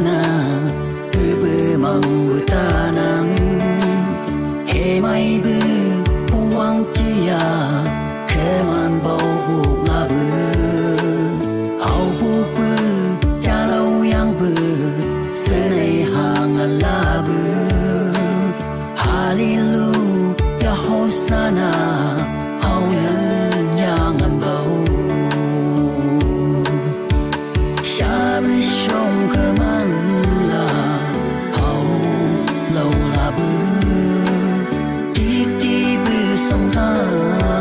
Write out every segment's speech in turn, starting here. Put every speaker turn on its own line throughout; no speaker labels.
na mang tanang e mai bu puang chia keman bau buk la bu au bu bu cha lâu yang bu se nei hang la bu hallelujah hosanna au yang am bau sha bu shong keman la au lâu la bu sông ta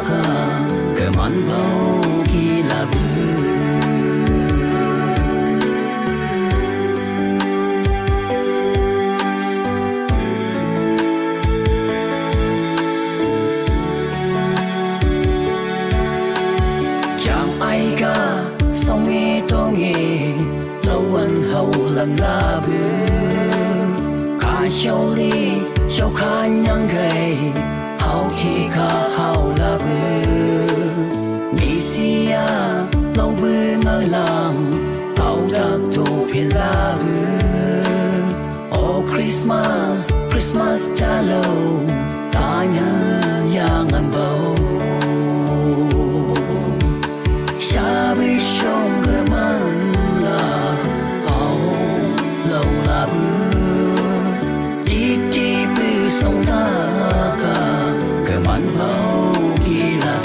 cả cái màn bao kỳ là bự chẳng ai cả sông nghe to nghe lâu anh hậu làm la bự cả châu ly châu khá nhang gầy hậu khi khá hậu là bự mi xia lâu bự ngỡ lòng hậu đặc tụ phiền là bự oh Christmas Christmas cha lâu ta nhân yang ăn bầu xa bì sông cơ mặn là hậu lâu là bự đi đi bự sông ta cả man bao kỳ lạ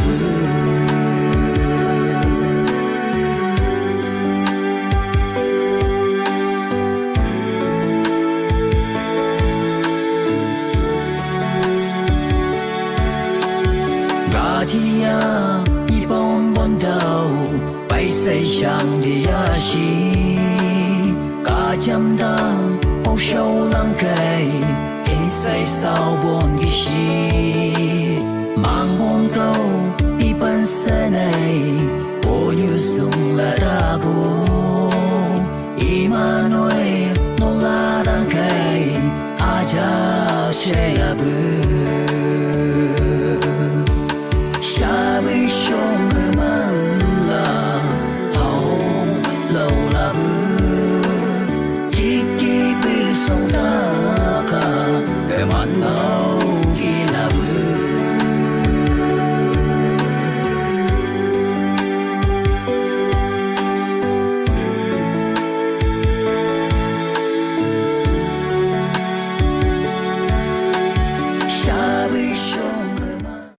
gà thì y bom bom đầu bay say sang đi xí cả chăm đăng bao sâu lăng cây hình say sao buồn cái gì mang buông câu đi bên xe này bao nhiêu sung là đã cô Emmanuel nó là đang cây aja sẽ là bự xa với sông cơ man là hậu lâu là bự đi đi bự sông ta cả cơ man bao